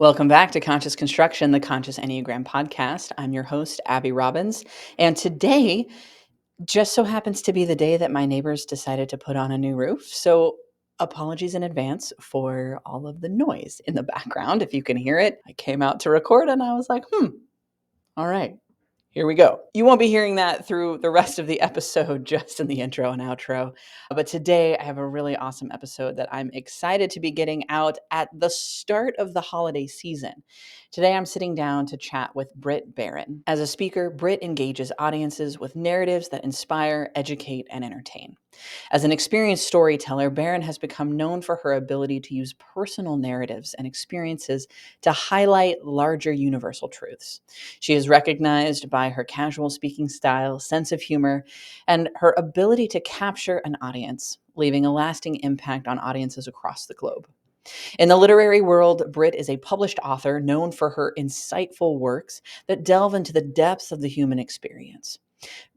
Welcome back to Conscious Construction, the Conscious Enneagram podcast. I'm your host, Abby Robbins. And today just so happens to be the day that my neighbors decided to put on a new roof. So apologies in advance for all of the noise in the background. If you can hear it, I came out to record and I was like, all right. Here we go. You won't be hearing that through the rest of the episode, just in the intro and outro. But today I have a really awesome episode that I'm excited to be getting out at the start of the holiday season. Today I'm sitting down to chat with Brit Barron. As a speaker, Brit engages audiences with narratives that inspire, educate, and entertain. As an experienced storyteller, Barron has become known for her ability to use personal narratives and experiences to highlight larger universal truths. She is recognized by her casual speaking style, sense of humor, and her ability to capture an audience, leaving a lasting impact on audiences across the globe. In the literary world, Brit is a published author known for her insightful works that delve into the depths of the human experience.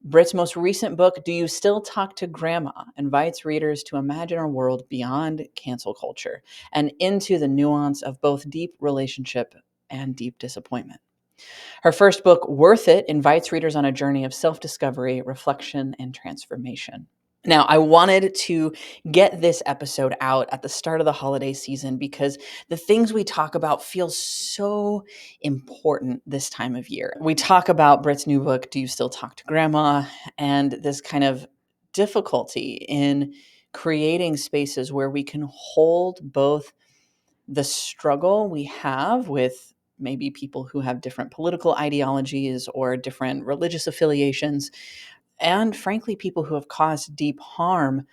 Brit's most recent book, Do You Still Talk to Grandma?, invites readers to imagine a world beyond cancel culture and into the nuance of both deep relationship and deep disappointment. Her first book, Worth It, invites readers on a journey of self-discovery, reflection, and transformation. Now, I wanted to get this episode out at the start of the holiday season because the things we talk about feel so important this time of year. We talk about Brit's new book, Do You Still Talk to Grandma? And this kind of difficulty in creating spaces where we can hold both the struggle we have with maybe people who have different political ideologies or different religious affiliations, and frankly, people who have caused deep harm,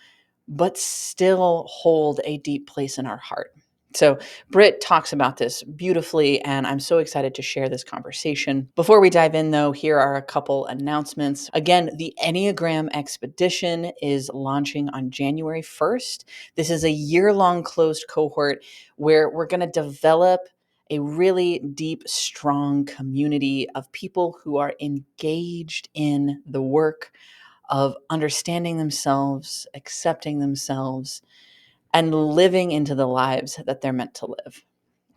but still hold a deep place in our heart. So, Britt talks about this beautifully, and I'm so excited to share this conversation. Before we dive in, though, here are a couple announcements. Again, the Enneagram Expedition is launching on January 1st. This is a year-long closed cohort where we're going to develop a really deep, strong community of people who are engaged in the work of understanding themselves, accepting themselves, and living into the lives that they're meant to live.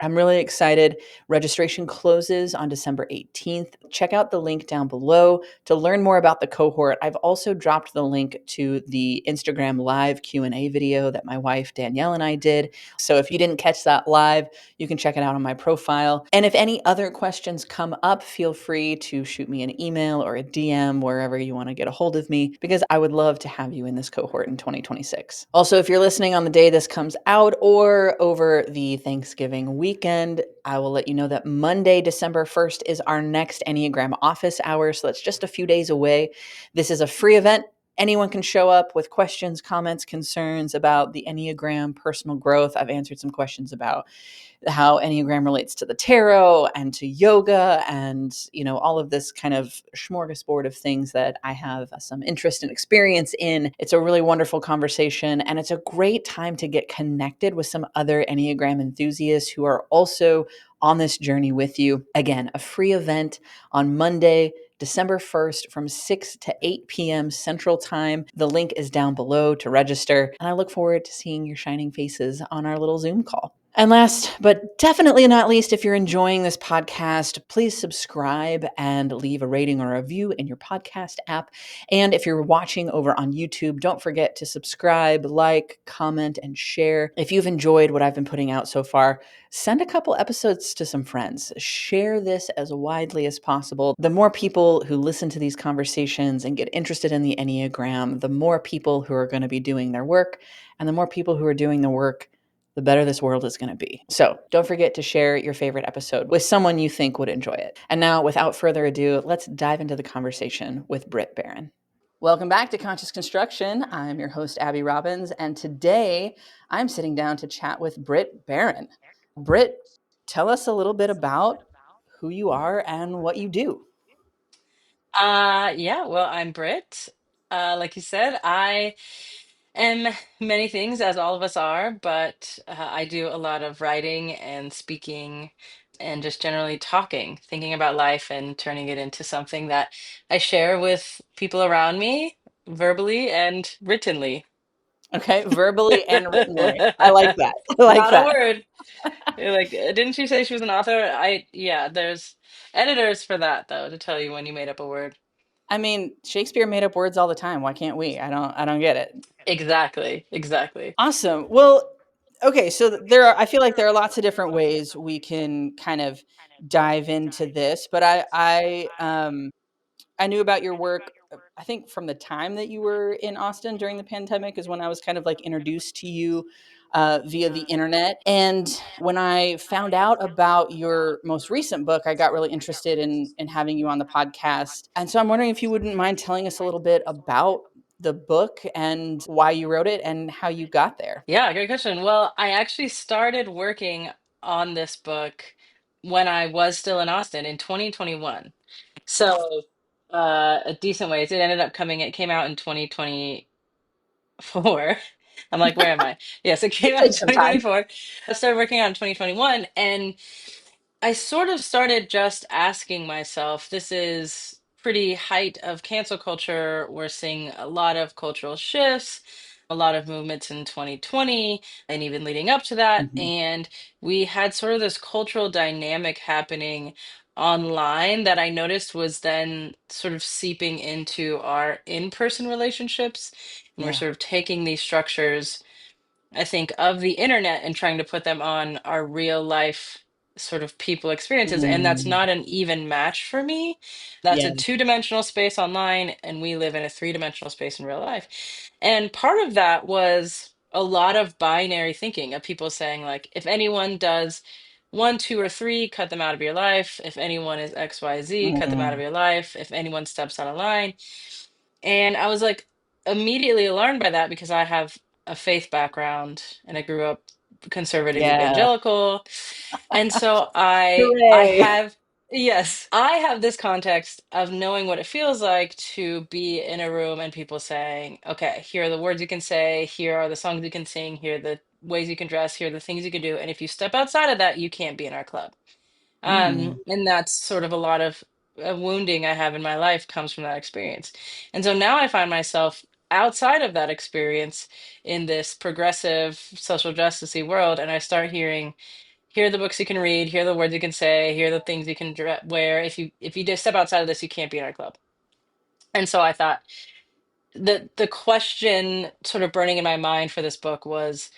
I'm really excited. Registration closes on December 18th. Check out the link down below to learn more about the cohort. I've also dropped the link to the Instagram live Q&A video that my wife Danielle and I did. So if you didn't catch that live, you can check it out on my profile. And if any other questions come up, feel free to shoot me an email or a DM wherever you want to get a hold of me, because I would love to have you in this cohort in 2026. Also, if you're listening on the day this comes out or over the Thanksgiving weekend, I will let you know that Monday, December 1st is our next Enneagram office hour. So that's just a few days away. This is a free event. Anyone can show up with questions, comments, concerns about the Enneagram, personal growth. I've answered some questions about how Enneagram relates to the tarot and to yoga and, all of this kind of smorgasbord of things that I have some interest and experience in. It's a really wonderful conversation, and it's a great time to get connected with some other Enneagram enthusiasts who are also on this journey with you. Again, a free event on Monday, December 1st from 6 to 8 p.m. Central Time. The link is down below to register, and I look forward to seeing your shining faces on our little Zoom call. And last, but definitely not least, if you're enjoying this podcast, please subscribe and leave a rating or a review in your podcast app. And if you're watching over on YouTube, don't forget to subscribe, like, comment, and share. If you've enjoyed what I've been putting out so far, send a couple episodes to some friends. Share this as widely as possible. The more people who listen to these conversations and get interested in the Enneagram, the more people who are going to be doing their work, and the more people who are doing the work, the better this world is going to be. So don't forget to share your favorite episode with someone you think would enjoy it. And now, without further ado, let's dive into the conversation with Brit Barron. Welcome back to Conscious Construction. I'm your host, Abby Robbins, and today I'm sitting down to chat with Brit Barron. Brit, tell us a little bit about who you are and what you do. Yeah, well, I'm Brit. Like you said, I am many things, as all of us are, but I do a lot of writing and speaking and just generally talking, thinking about life and turning it into something that I share with people around me verbally and writtenly. Okay, verbally and written word. I like that. I like Not a that. word. You're like, didn't she say she was an author? Yeah, there's editors for that though, to tell you when you made up a word. I mean, Shakespeare made up words all the time. Why can't we? I don't get it. Exactly, exactly. Awesome. Well, okay, so there are I feel like there are lots of different ways we can kind of dive into this, but I knew about your work. I think from the time that you were in Austin during the pandemic is when I was kind of like introduced to you via the internet. And when I found out about your most recent book, I got really interested in having you on the podcast. And so I'm wondering if you wouldn't mind telling us a little bit about the book and why you wrote it and how you got there. Yeah, great question. Well, I actually started working on this book when I was still in Austin in 2021. So, a decent ways. It came out in 2024. I'm like, where am I? Yes, it came It out in takes some time. 2024. I started working on in 2021, and I sort of started just asking myself, this is pretty height of cancel culture. We're seeing a lot of cultural shifts, a lot of movements in 2020, and even leading up to that. Mhm. And we had sort of this cultural dynamic happening online that I noticed was then sort of seeping into our in-person relationships. And we're Yeah. sort of taking these structures, I think, of the internet and trying to put them on our real life sort of people experiences. And that's Mm. not an even match for me. That's a Yeah. two-dimensional space online, and we live in a three-dimensional space in real life. And part of that was a lot of binary thinking of people saying, like, if anyone does one, two, or three, cut them out of your life. If anyone is XYZ, cut them out of Mm. your life. If anyone steps out of line. And I was like immediately alarmed by that because I have a faith background and I grew up conservative Yeah. evangelical. And so I Hooray. have, yes, I have this context of knowing what it feels like to be in a room and people saying, okay, here are the words you can say, here are the songs you can sing, here are the ways you can dress, here are the things you can do. And if you step outside of that, you can't be in our club. Mm. And that's sort of a lot of wounding I have in my life comes from that experience. And so now I find myself outside of that experience in this progressive social justicey world, and I start hearing, here are the books you can read, here are the words you can say, here are the things you can wear. If you just step outside of this, you can't be in our club. And so I thought the question sort of burning in my mind for this book was,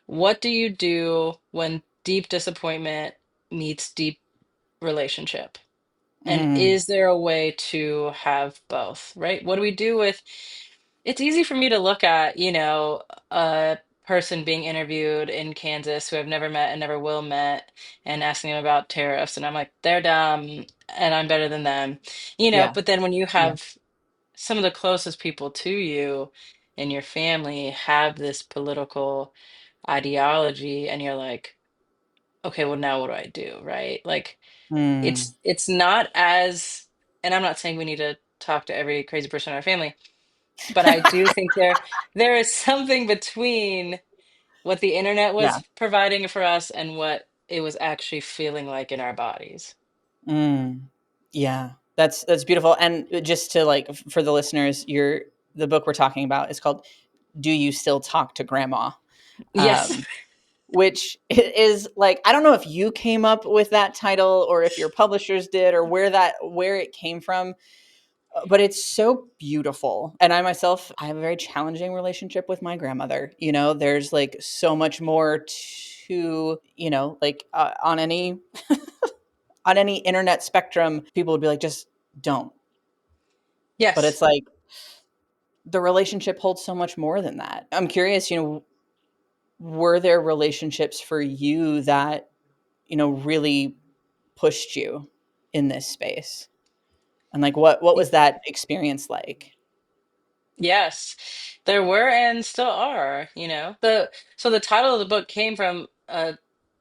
what do you do when deep disappointment meets deep relationship? And Mm. is there a way to have both, right? What do we do with, it's easy for me to look at, a person being interviewed in Kansas who I've never met and never will met and asking them about tariffs. And I'm like, they're dumb and I'm better than them, Yeah. but then when you Yeah. have some of the closest people to you in your family have this political ideology and you're like, okay, well, now what do I do, right? Like, Mm. it's not as, and I'm not saying we need to talk to every crazy person in our family, but I do think there is something between what the internet Yeah. was providing for us and what it was actually feeling like in our bodies. Mm. Yeah. That's beautiful. And just to like for the listeners, the book we're talking about is called "Do You Still Talk to Grandma?" Yes. Um, which is like I don't know if you came up with that title or if your publishers did or where it came from, but it's so beautiful. And I myself, I have a very challenging relationship with my grandmother. There's like so much more to, like on any internet spectrum, people would be like, just don't. But Yes. it's like the relationship holds so much more than that. I'm curious, were there relationships for you that, really pushed you in this space? And like what was that experience like? Yes. There were and still are, the title of the book came from a,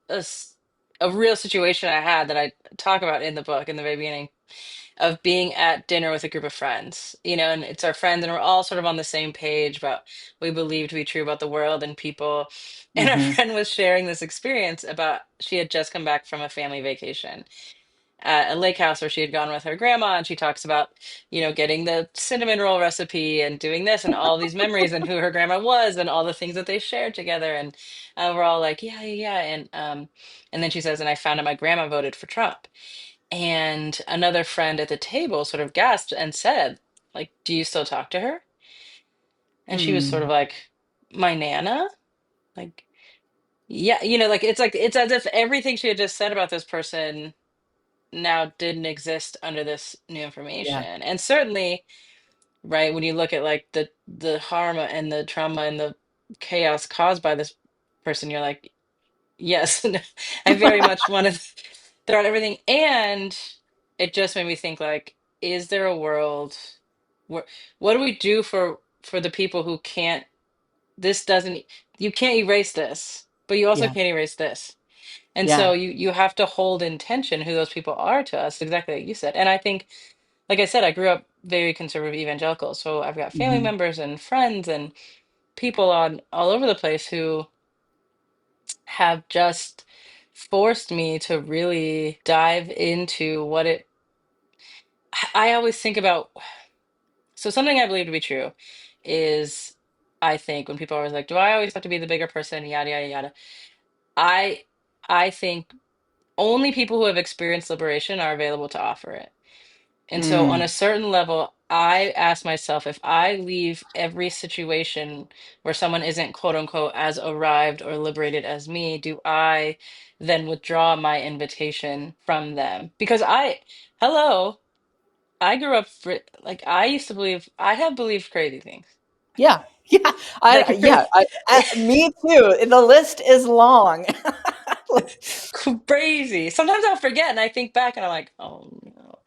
s- a real situation I had that I talk about in the book in the very beginning, of being at dinner with a group of friends, and it's our friends, and we're all sort of on the same page about what we believe to be true about the world and people. And our Mhm. friend was sharing this experience about she had just come back from a family vacation. at a lake house where she had gone with her grandma, and she talks about, getting the cinnamon roll recipe and doing this and all these memories and who her grandma was and all the things that they shared together. And we're all like, yeah, yeah, yeah. And then she says, and I found out my grandma voted for Trump. And another friend at the table sort of gasped and said, like, do you still talk to her? And she was sort of Mm, like, my Nana? Like, yeah, like it's as if everything she had just said about this person now didn't exist under this new yeah. information. And certainly, right, when you look at like the harm and the trauma and the chaos caused by this person, you're like, yes, I very much want to throw out everything. And it just made me think like, is there a world where what do we do for the people who can't this doesn't you can't erase this, but you also Yeah. can't erase this. And Yeah. so you have to hold in tension who those people are to us, exactly like you said. And I think, like I said, I grew up very conservative evangelical. So I've got family Hmm. members and friends and people on all over the place who have just forced me to really dive into what it I always think about. So something I believe to be true is, I think when people are always like, do I always have to be the bigger person? Yada yada yada. I I think only people who have experienced liberation are available to offer it. And so, on a Mm, certain level, I ask myself, if I leave every situation where someone isn't quote unquote as arrived or liberated as me, do I then withdraw my invitation from them? Because hello, I grew up like I used to believe, I have believed crazy things. yeah. Yeah. Like Yeah. Me too. The list is long. crazy. Sometimes I'll forget and I think back and I'm like, oh no.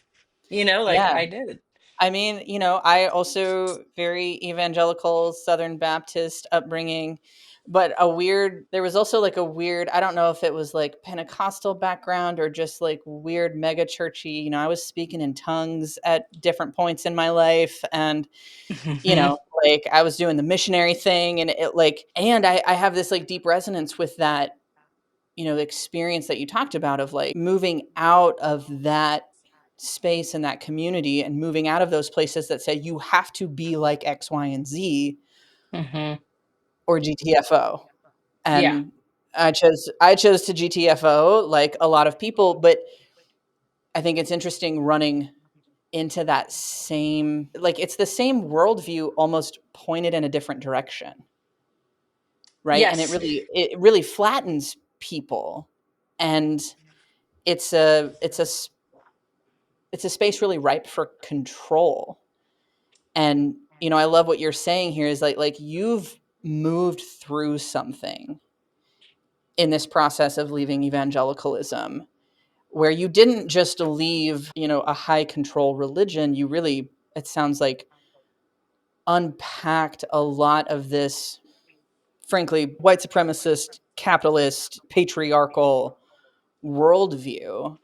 Like Yeah. I did. I mean, I also very evangelical Southern Baptist upbringing, but there was also like a weird, I don't know if it was like Pentecostal background or just like weird mega churchy. I was speaking in tongues at different points in my life. And, like I was doing the missionary thing and I have this like deep resonance with that, the experience that you talked about of like moving out of that space and that community and moving out of those places that say you have to be like X, Y, and Z Hmm. or GTFO. Yeah. And I chose to GTFO like a lot of people, but I think it's interesting running into that same, like it's the same worldview almost pointed in a different direction, right? And Yes. it really flattens people. And it's a it's a it's a space really ripe for control. And I love what you're saying here is like you've moved through something in this process of leaving evangelicalism where you didn't just leave, a high control religion. You really, it sounds like, unpacked a lot of this, frankly, white supremacist, capitalist, patriarchal worldview.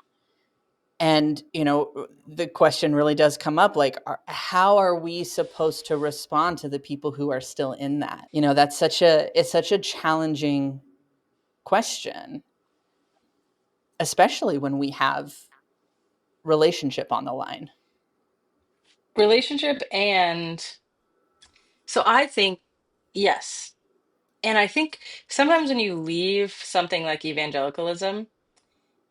And the question really does come up like, how are we supposed to respond to the people who are still in that? That's such a challenging question, especially when we have relationship on the line. Relationship. And so I think, yes. And I think sometimes when you leave something like evangelicalism,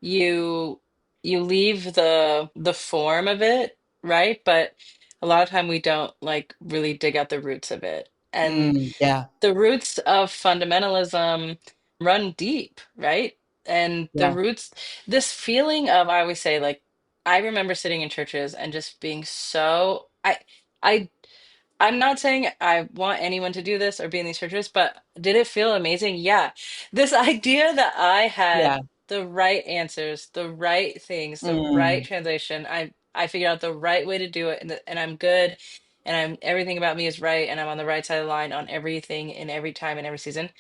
you you leave the form of it, right? But a lot of time we don't like really dig out the roots of it. And Yeah. the roots of fundamentalism run deep, right? And the Yeah. roots, this feeling of, I always say, like, I remember sitting in churches and just being so, I I'm not saying I want anyone to do this or be in these churches, but did it feel amazing? Yeah. This idea that I Yeah. had the right answers, the right things, the right Mm. translation. I figured out the right way to do it, and I'm good, and I'm everything about me is right, and I'm on the right side of the line on everything in every time and every season.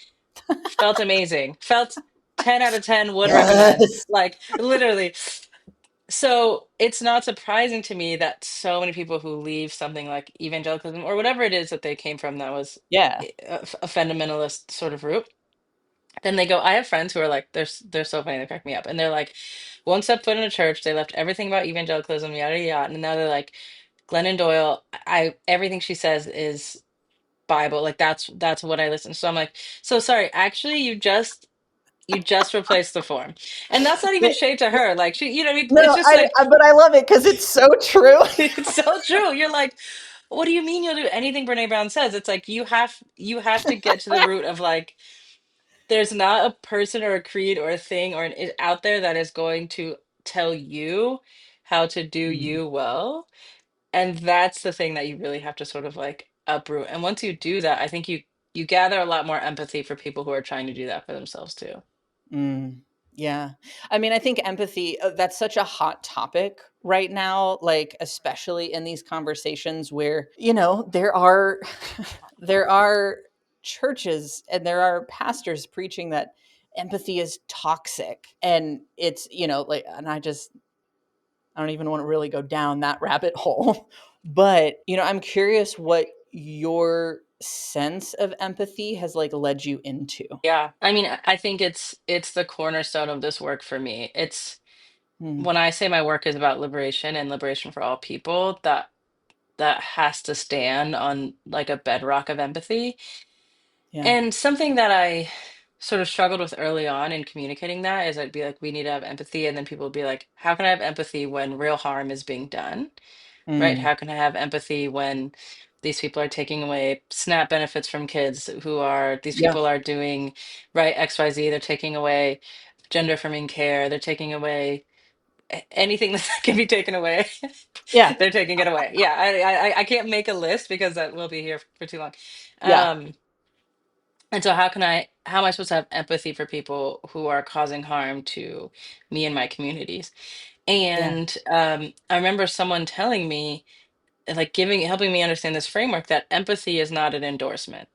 Felt amazing. Felt 10 out of 10 would recommend. Yes. Like literally. So it's not surprising to me that so many people who leave something like evangelicalism or whatever it is that they came from that was Yeah. a fundamentalist sort of route, then they go, I have friends who are like, they're so funny, they crack me up. And they're like, won't step foot in a church. They left everything about evangelicalism, yada yada, and now they're like Glennon Doyle. I everything she says is Bible. Like that's what I listen. So I'm like, so sorry. Actually, you just replaced the form, and that's not even But, shade to her. Like she, no, it's just like but I love it because it's so true. it's so true. You're like, what do you mean you'll do anything Brene Brown says? It's like you have to get to the root of like there's not a person or a creed or a thing or out there that is going to tell you how to do Mm, you well. And that's the thing that you really have to sort of like uproot. And once you do that, I think you gather a lot more empathy for people who are trying to do that for themselves too. mm, yeah. I mean, I think empathy, that's such a hot topic right now, like, especially in these conversations where, there are, there are churches and there are pastors preaching that empathy is toxic. And it's, like, and I don't even want to really go down that rabbit hole. But, I'm curious what your sense of empathy has like led you into. Yeah. I mean, I think it's the cornerstone of this work for me. It's Mm, when I say my work is about liberation and liberation for all people, that has to stand on like a bedrock of empathy. yeah. And something that I sort of struggled with early on in communicating that is I'd be like, we need to have empathy. And then people would be like, how can I have empathy when real harm is being done? Right? Mm, How can I have empathy when these people are taking away SNAP benefits from kids these yeah. people are doing, right, XYZ, they're taking away gender affirming care, they're taking away anything that can be taken away. Yeah. They're taking it away. Yeah, I can't make a list because that will be here for too long. Yeah. Um, and so how am I supposed to have empathy for people who are causing harm to me and my communities? Yeah. And I remember someone telling me, like helping me understand this framework that empathy is not an endorsement.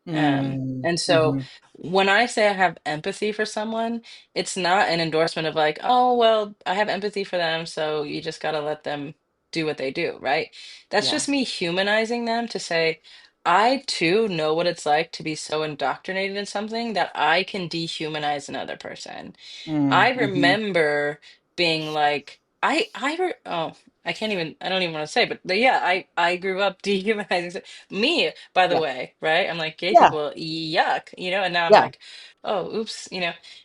Mm, And so mhm. when I say I have empathy for someone, it's not an endorsement of like, oh, well, I have empathy for them, so you just got to let them do what they do, right? That's Yeah. just me humanizing them to say, I too know what it's like to be so indoctrinated in something that I can dehumanize another person. Mm, I mhm. remember being like, oh, I don't even want to say, but yeah, I grew up dehumanizing me, by the Yeah. way, right? I'm like, gay Yeah. people, yuck, and now I'm Yeah. like, oh, oops,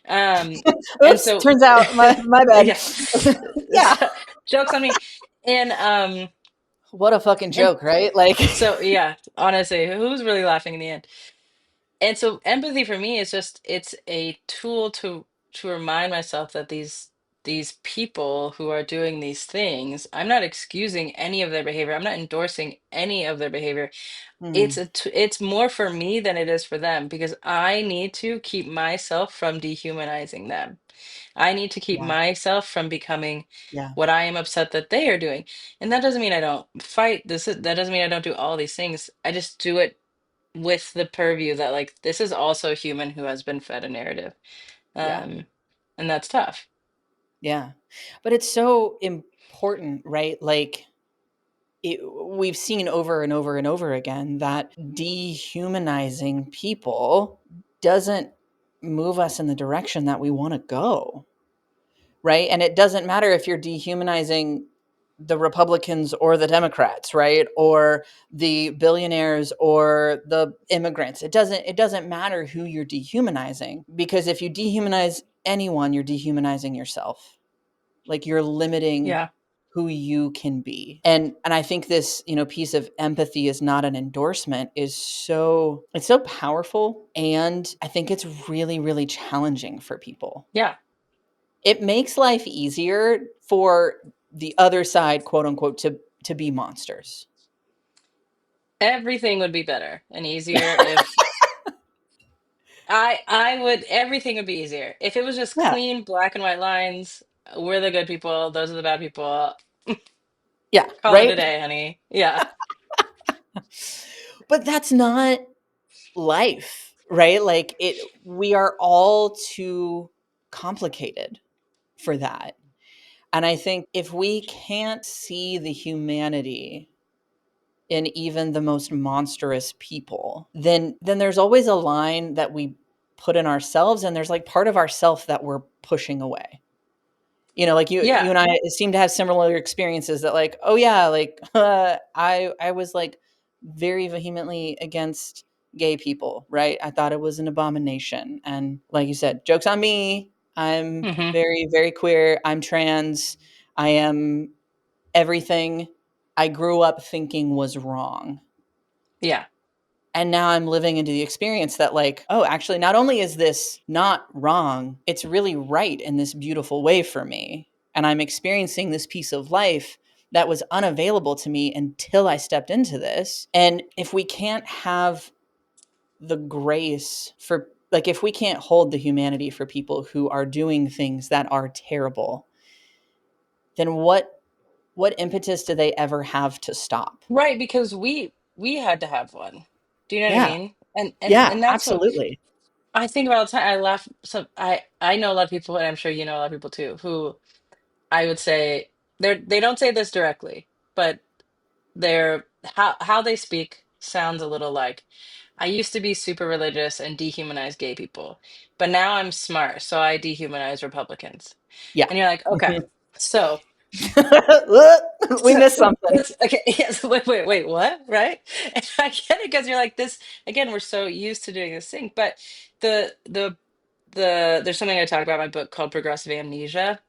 um, and Oops, so, turns out my bad. yeah, Yeah. jokes on me. And, What a fucking and joke, right? Like so, yeah, honestly, who's really laughing in the end? And so empathy for me is just it's a tool to remind myself that these people who are doing these things, I'm not excusing any of their behavior. I'm not endorsing any of their behavior. mm, It's more for me than it is for them because I need to keep myself from dehumanizing them. I need to keep yeah. myself from becoming Yeah. what I am upset that they are doing. And that doesn't mean I don't fight. That doesn't mean I don't do all these things. I just do it with the purview that like this is also a human who has been fed a narrative. Yeah. Um, and that's tough. Yeah. But it's so important, right? Like we've seen over and over and over again that dehumanizing people doesn't move us in the direction that we want to go, right? And it doesn't matter if you're dehumanizing the Republicans or the Democrats, right? Or the billionaires or the immigrants. It doesn't matter who you're dehumanizing, because if you dehumanize anyone, you're dehumanizing yourself. Like you're limiting Yeah. who you can be. And I think this, piece of empathy is not an endorsement is so powerful, and I think it's really really challenging for people. Yeah. It makes life easier for the other side, quote unquote, to be monsters. Everything would be better and easier if I would everything would be easier. If it was just Yeah. clean black and white lines, we're the good people, those are the bad people. Yeah, Call it a right? day, honey. Yeah. But that's not life, right? Like we are all too complicated for that. And I think if we can't see the humanity in even the most monstrous people, then there's always a line that we put in ourselves, and there's like part of ourself that we're pushing away. Like you Yeah. and I seem to have similar experiences that like, oh yeah, like I was like very vehemently against gay people, right? I thought it was an abomination. And like you said, joke's on me. I'm Hmm. very, very queer. I'm trans. I am everything I grew up thinking was wrong. Yeah. And now I'm living into the experience that, like, oh, actually, not only is this not wrong, it's really right in this beautiful way for me. And I'm experiencing this piece of life that was unavailable to me until I stepped into this. And if we can't have the grace for, like, if we can't hold the humanity for people who are doing things that are terrible, then what impetus do they ever have to stop? Right, because we had to have one. Do you know what I Yeah. mean? And and Yeah, and that's what absolutely. I think about all the time. I laugh. So I know a lot of people, and I'm sure you know a lot of people too, who I would say they don't say this directly, but they're how they speak sounds a little like, I used to be super religious and dehumanize gay people, but now I'm smart, so I dehumanize Republicans. Yeah. And you're like, okay, so We so missed something. that's okay. Yes, wait, what? Right? And I get it because you're like this again, we're so used to doing this thing, but the the there's something I talk about in my book called progressive amnesia,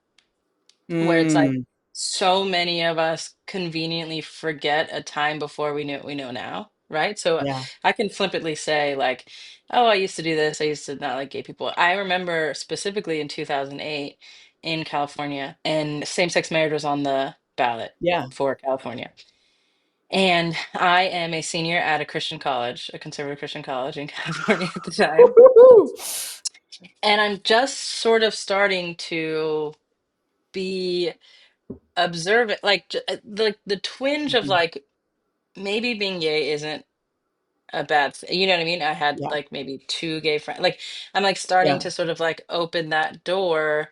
where it's like Mm, so many of us conveniently forget a time before we knew what we know now, right? So yeah. I can flippantly say like, oh, I used to do this, I used to not like gay people. I remember specifically in 2008 in California, and same-sex marriage was on the ballot Yeah. for California. And I am a senior at a Christian college, a conservative Christian college in California at the time. Woo-hoo-hoo. And I'm just sort of starting to be observant, like the twinge of Mhm. like maybe being gay isn't a bad thing. You know what I mean? I had Yeah. like maybe two gay friends. Like I'm like starting Yeah. to sort of like open that door.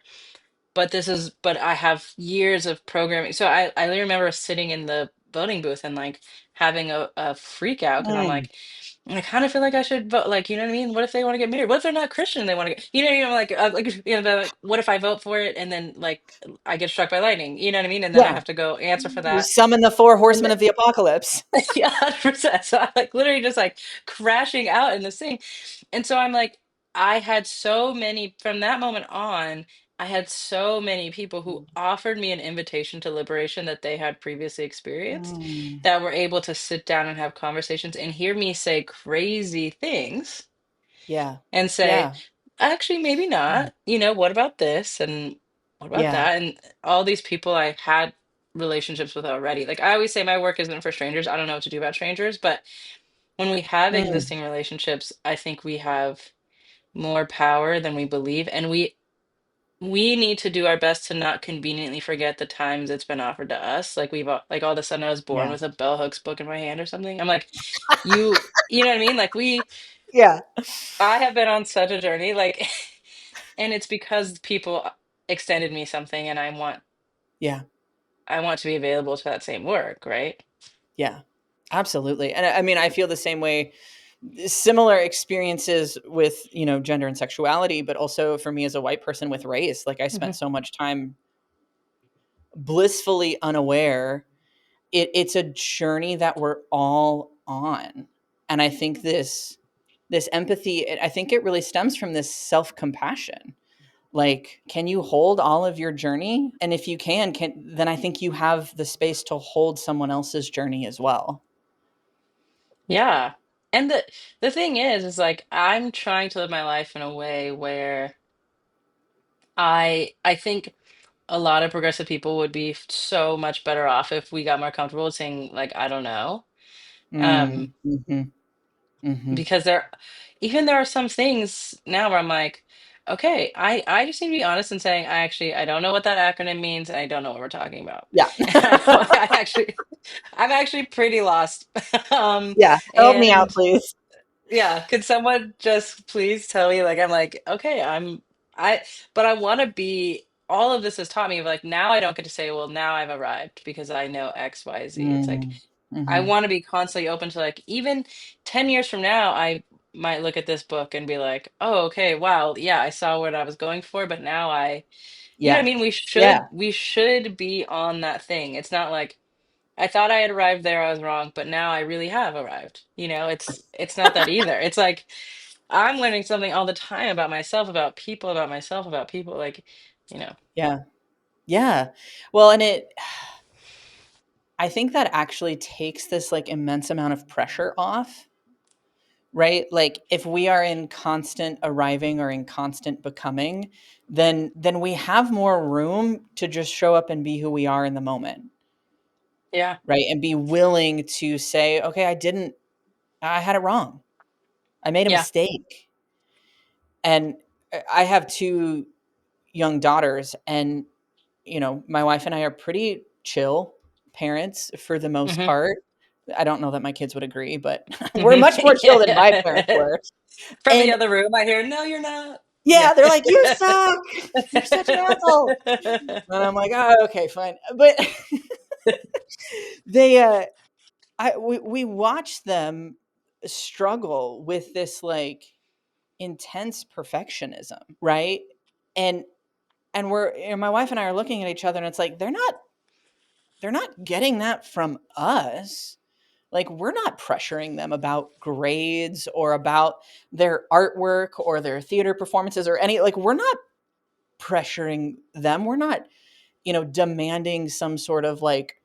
But I have years of programming. So I really remember sitting in the voting booth and like having a freak out because I'm Mm, like, I kind of feel like I should vote. Like, you know what I mean? What if they want to get married? What if they're not Christian and they want to get, like, they're like, what if I vote for it and then like I get struck by lightning? You know what I mean? And then I yeah. have to go answer for You that. summon the four And horsemen of the apocalypse. yeah, 100%. So I'm like literally just like crashing out in this thing. And so I'm like, I had so many from that moment on, I had so many people who offered me an invitation to liberation that they had previously experienced, Mm, that were able to sit down and have conversations and hear me say crazy things yeah. and say, Yeah. actually, maybe Mm, not. What about this? And what about yeah. that? And all these people I had relationships with already. Like I always say, my work isn't for strangers. I don't know what to do about strangers, but when we have Mm, existing relationships, I think we have more power than we believe. And we need to do our best to not conveniently forget the times it's been offered to us. Like like all of a sudden I was born yeah. with a bell hooks book in my hand or something. I'm like, you know what I mean? Like Yeah. I have been on such a journey, like, and it's because people extended me something, and Yeah. I want to be available to that same work, right? Yeah. Absolutely. And I mean, I feel the same way. Similar experiences with, gender and sexuality, but also for me as a white person with race. Like I spent Hmm. so much time blissfully unaware. It's a journey that we're all on. And I think this empathy, I think it really stems from this self-compassion. Like, can you hold all of your journey? And if you can then I think you have the space to hold someone else's journey as well. Yeah. And the thing is like I'm trying to live my life in a way where I think a lot of progressive people would be so much better off if we got more comfortable with saying like I don't know. Mm, Um mhm, mhm. because there are some things now where I'm like, okay, I just need to be honest in saying I don't know what that acronym means and I don't know what we're talking about. Yeah. And I'm actually pretty lost. Yeah, help me out, And please. yeah, could someone just please tell me, like, I'm like, okay, I, but I want to be, all of this has taught me, like, now I don't get to say, well, now I've arrived because I know X, Y, Z. It's like, Mm, I mhm. want to be constantly open to, like, even 10 years from now, I might look at this book and be like, oh, okay, wow, yeah, I saw what I was going for, but now I You know what I Yeah. mean? Yeah. We should be on that thing. It's not like I thought I had arrived there, I was wrong, but now I really have arrived. You know, it's not that either. It's like I'm learning something all the time about myself, about people, about myself, about people. Like, you know, Yeah. Yeah. Well, and I think that actually takes this like immense amount of pressure off, right? Like if we are in constant arriving or in constant becoming, then we have more room to just show up and be who we are in the moment, yeah, right? And be willing to say, okay, I had it wrong. I made a yeah, mistake. And I have two young daughters, and my wife and I are pretty chill parents for the most hmm part. I don't know that my kids would agree, but we're hmm much more chill than my parents yeah. were. From the And other room, I hear, no, you're not. Yeah. yeah, they're like, "You suck. You're such an asshole." And I'm like, "Oh, okay, fine." But they we watch them struggle with this like intense perfectionism, right? And my wife and I are looking at each other and it's like they're not getting that from us. Like we're not pressuring them about grades or about their artwork or their theater performances or any, like we're not pressuring them. We're not, demanding some sort of like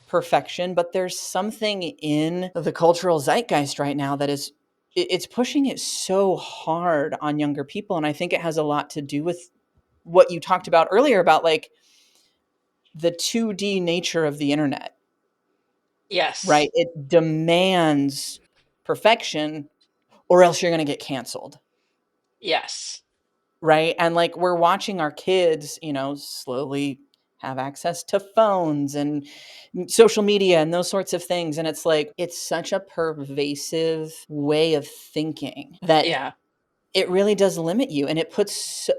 perfection, but there's something in the cultural zeitgeist right now that is it's pushing it so hard on younger people, and I think it has a lot to do with what you talked about earlier about like the 2D nature of the internet, right? Yes. It demands perfection or else you're going to get canceled, Yes. right? And like we're watching our kids, slowly have access to phones and social media and those sorts of things, and it's like it's such a pervasive way of thinking that Yeah. it really does limit you, and it puts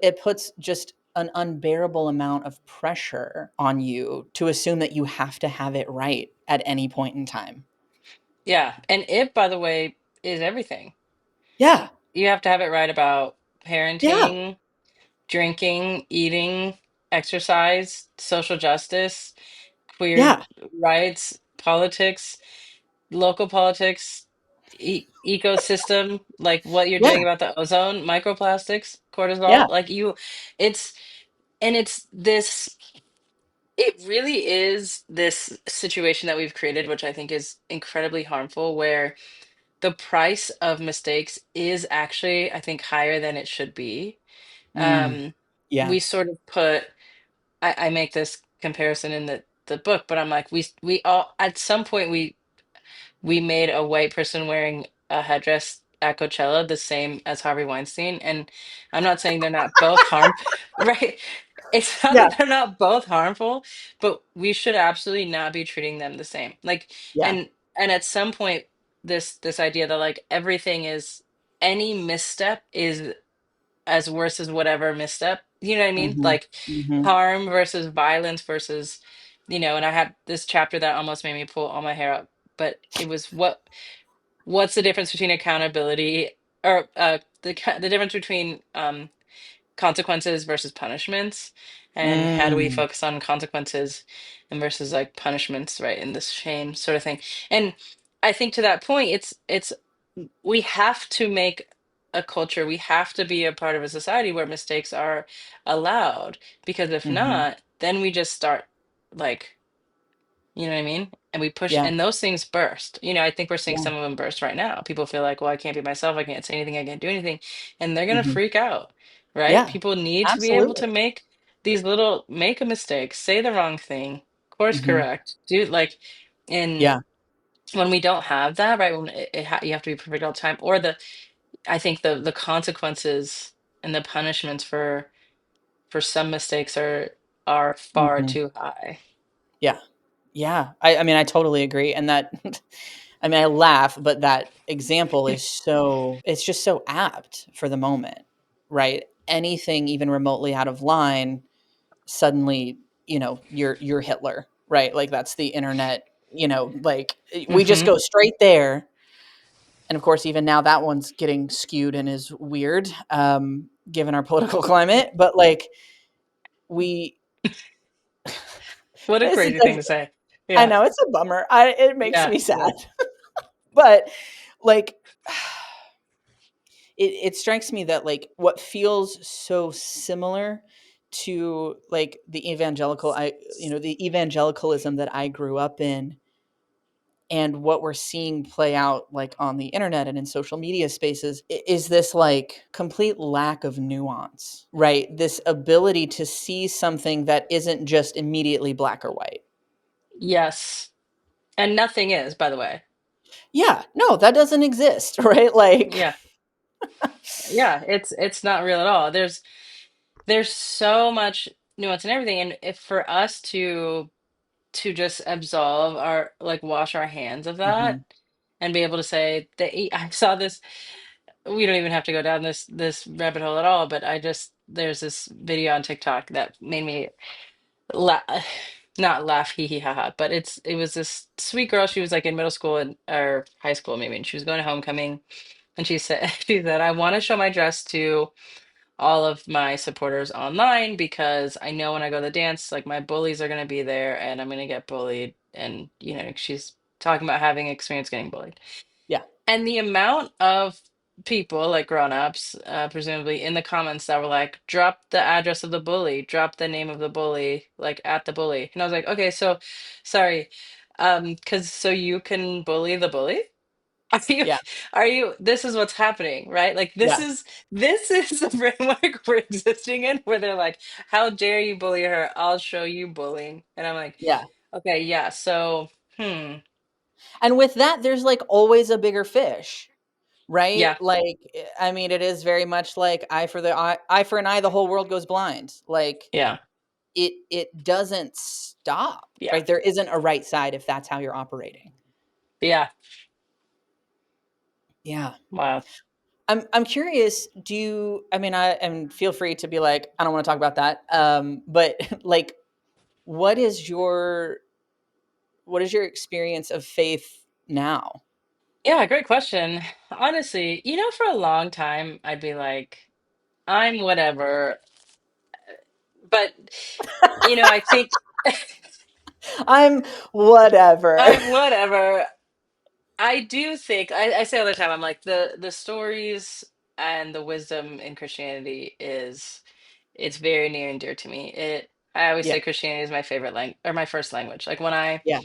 just an unbearable amount of pressure on you to assume that you have to have it right at any point in time. Yeah. And it, by the way, is everything. Yeah. You have to have it right about Yeah. parenting, drinking, eating, exercise, social justice, queer Yeah. rights, politics, local politics, ecosystem, like what you're Yeah. doing about the ozone, microplastics, Yeah. cortisol, like you, it's, and it's this, it really is this situation that we've created, which I think is incredibly harmful, where the price of mistakes is actually, I think, higher than it should be. Mm. Um, Yeah. we sort of put, I make this comparison in the book, but I'm like, we all at some point we made a white person wearing a headdress at Coachella the same as Harvey Weinstein. And I'm not saying they're not both right? It's not Yeah. that they're not both harmful, but we should absolutely not be treating them the same. Like, Yeah. and at some point, this idea that like everything is any misstep is as worse as whatever misstep. You know what I mean? Mhm. Like Mhm. harm versus violence versus, and I had this chapter that almost made me pull all my hair out, but it was what's the difference between accountability or the difference between consequences versus punishments, and how do we Mm. focus on consequences and versus like punishments, right? In this shame sort of thing. And I think to that point, it's we have to make a culture, we have to be a part of a society where mistakes are allowed, because if Mhm. not, then we just start like, you know what I mean? And we push, Yeah. and those things burst. I think we're seeing Yeah. some of them burst right now. People feel like, well, I can't be myself, I can't say anything, I can't do anything, and they're gonna Mhm. freak out, right? Yeah. People need to be able to Absolutely. make a mistake, say the wrong thing, course Mhm. correct, do like, and Yeah. when we don't have that, right, when you have to be perfect all the time, or I think the consequences and the punishments for some mistakes are far Mhm. too high. Yeah. Yeah. I mean, I totally agree, and that I mean, I laugh, but that example is it's just so apt for the moment, right? Anything even remotely out of line, suddenly, you're Hitler, right? Like that's the internet, like we just Hmm. go straight there. And of course, even now that one's getting skewed and is weird, given our political climate. But like we What a this crazy thing does to say. I Yeah. know it's a bummer. It makes Yeah. me sad. Yeah. But like it strikes me that like what feels so similar to like the evangelical I you know the evangelicalism that I grew up in and what we're seeing play out like on the internet and in social media spaces is this like complete lack of nuance, right? This ability to see something that isn't just immediately black or white. Yes. And nothing is, by the way. Yeah, no, that doesn't exist, right? Like Yeah. Yeah, it's not real at all. There's so much nuance and everything, and if for us to just absolve our like wash our hands of that Mhm. and be able to say that I saw this. We don't even have to go down this rabbit hole at all, but I just there's this video on TikTok that made me la not laugh, hee hee ha ha, but it was this sweet girl. She was like in middle school and or high school maybe, and she was going to homecoming, and she said she said, I want to show my dress to all of my supporters online because I know when I go to the dance, like my bullies are going to be there and I'm going to get bullied. And, she's talking about having experience getting bullied. Yeah, And the amount of people, like grown-ups, presumably in the comments that were like, drop the address of the bully, drop the name of the bully, like at the bully. And I was like, okay, so sorry. Because so you can bully the bully? Are you, yeah, this is what's happening, right? Like yeah, this is the framework we're existing in where they're like, how dare you bully her? I'll show you bullying. And I'm like, yeah. okay, yeah, so, hmm, And with that, there's like always a bigger fish, right? yeah, Like, I mean, it is very much like eye for an eye, the whole world goes blind. Like yeah, it doesn't stop, yeah, right? There isn't a right side if that's how you're operating. yeah. Yeah. Wow. I'm curious, do you I mean I and feel free to be like, I don't want to talk about that. But like what is your what is your experience of faith now? Yeah, great question. Honestly, for a long time, I'd be like, I'm whatever. But, I think I'm whatever. I'm whatever. I do think I say all the time, I'm like the stories and the wisdom in Christianity is it's very near and dear to me. I always Yeah. say Christianity is my favorite language or my first language. Like when I Yeah.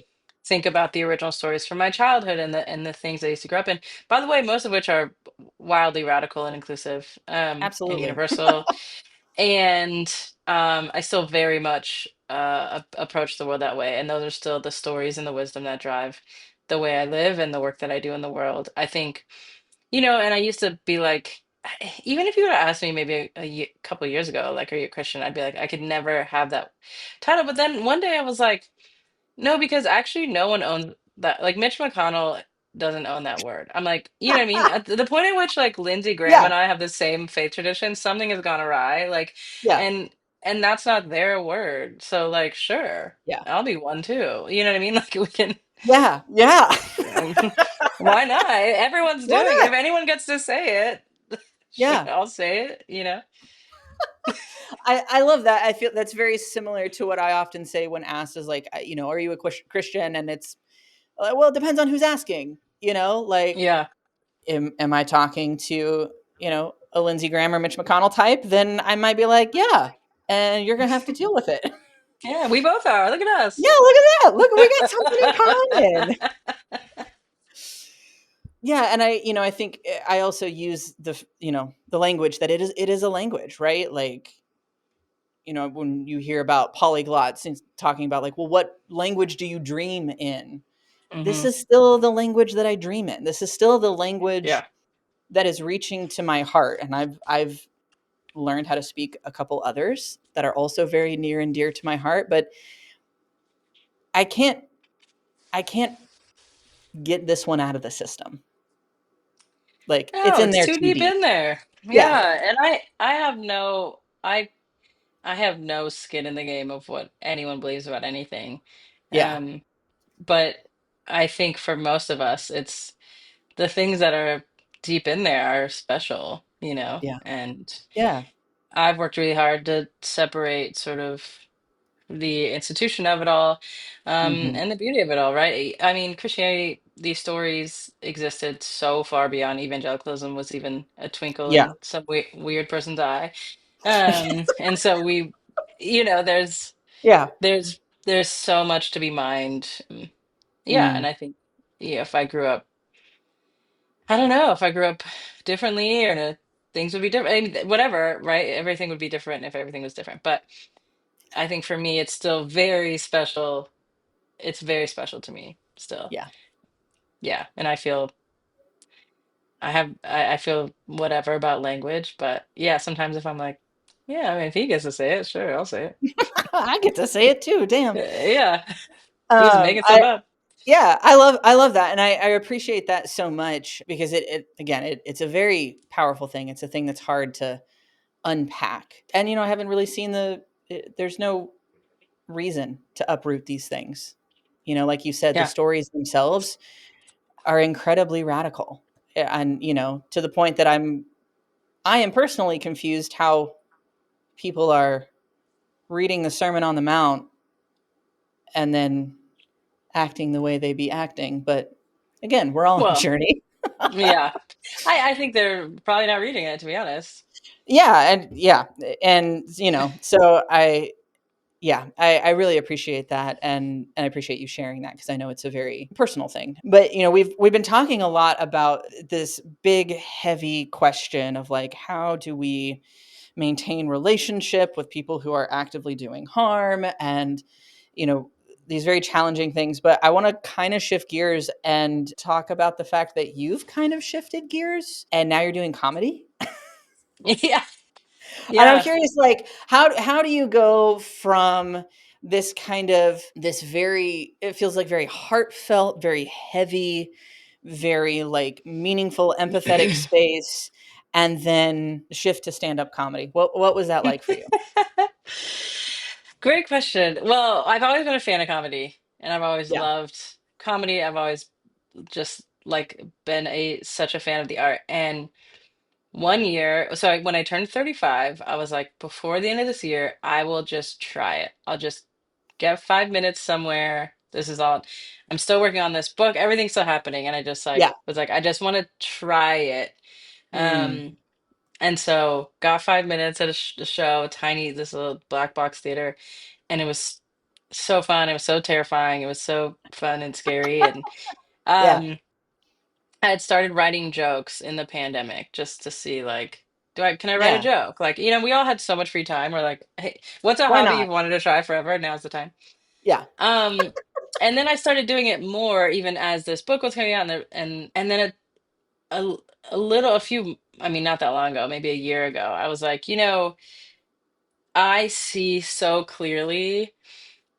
think about the original stories from my childhood and the things I used to grow up in. By the way, most of which are wildly radical and inclusive and Absolutely. universal. And I still very much approach the world that way. And those are still the stories and the wisdom that drive the way I live and the work that I do in the world. I think, and I used to be like, even if you would have asked me maybe couple years ago, like, are you a Christian? I'd be like, I could never have that title. But then one day I was like, no, because actually no one owns that. Like Mitch McConnell doesn't own that word. I'm like, you know what I mean? At the point at which like Lindsey Graham Yeah. and I have the same faith tradition, something has gone awry. Like, Yeah. and and that's not their word. So like, sure, Yeah. I'll be one too. You know what I mean? Like we can. Yeah. Yeah. um, Why not? Everyone's Why doing it. If not? anyone gets to say it, sure, Yeah. I'll say it. You know? I love that. I feel that's very similar to what I often say when asked is like, are you a Christian? And it's well, it depends on who's asking, like Yeah. am I talking to, a Lindsey Graham or Mitch McConnell type? Then I might be like, yeah, and you're going to have to deal with it. Yeah, we both are. Look at Yeah, us. look at that. Look, we got something in common. Yeah, and I think I also use the language that it is a language, right? Like, when you hear about polyglots and talking about like, well, what language do you dream in? This Hmm. is still the language that I dream in. This is still the language Yeah. that is reaching to my heart, and I've learned how to speak a couple others that are also very near and dear to my heart, but I can't I can't get this one out of the system. Like it's No, in it's there too too deep deep. in there. Yeah. Yeah, and I have no skin in the game of what anyone believes about anything. Yeah. Um, but I think for most of us, it's the things that are deep in there are special, Yeah. and Yeah. I've worked really hard to separate sort of the institution of it all, Hmm. and the beauty of it all, right? I mean, Christianity, these stories existed so far beyond evangelicalism was even a twinkle Yeah. in some weird person's eye. And so there's Yeah. there's so much to be mined. Yeah, and Mm, I think if I grew up, I don't know, if I grew up differently or things would be different. I mean, whatever, right? Everything would be different if everything was different. But I think for me, it's still very special. It's very special to me still. yeah. Yeah, and I feel whatever about language, but yeah, sometimes if I'm like, yeah, I mean, if he gets to say it, sure, I'll say it. I get to say it too. Damn. Yeah, he was making stuff I up. Yeah, I love that, and I appreciate that so much because it again it's a very powerful thing. It's a thing that's hard to unpack, and I haven't really seen there's no reason to uproot these things. Like you said, the Yeah. stories themselves are incredibly radical, and to the point that I am personally confused how people are reading the Sermon on the Mount and then acting the way they be acting. But again, we're all on a Well, journey. yeah. I think they're probably not reading it, to be honest. Yeah, and so I really appreciate that, and I appreciate you sharing that because I know it's a very personal thing. But we've been talking a lot about this big, heavy question of like, how do we maintain relationship with people who are actively doing harm, and you know these very challenging things. But I want to kind of shift gears and talk about the fact that you've kind of shifted gears and now you're doing comedy. Yeah. And I'm Yeah. curious, like, how do you go from this very, it feels like very heartfelt, very heavy, very like meaningful, empathetic space, and then shift to stand-up comedy? What was that like for you? Great question. Well, I've always been a fan of comedy, and I've always Yeah. loved comedy. I've always just like been a such a fan of the art. And one year, so when I turned 35, I was like, before the end of this year, I will just try it. I'll just get 5 minutes somewhere. This is all. I'm still working on this book. Everything's still happening, and I just Yeah. like was like, I just want to try it. Mm. Um, and so got 5 minutes at a show, tiny, this little black box theater, and it was so fun. It was so terrifying. It was so fun and scary. And Yeah. um, I had started writing jokes in the pandemic just to see like, can I write a Yeah. joke? Like, we all had so much free time. We're like, hey, what's a Why hobby not? you've wanted to try forever? Now's the time. Yeah. Um, and then I started doing it more even as this book was coming out, and then a, a few, I mean, not that long ago, maybe a year ago, I was like, I see so clearly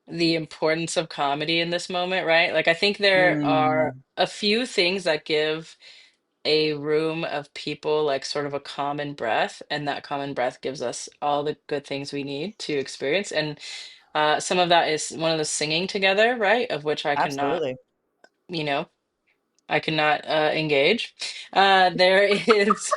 the importance of comedy in this moment, right? Like, I think there are Mm. a few things that give a room of people like sort of a common breath, and that common breath gives us all the good things we need to experience. And some of that is one of the singing together, right? Of which Absolutely. you know, I cannot engage. There is.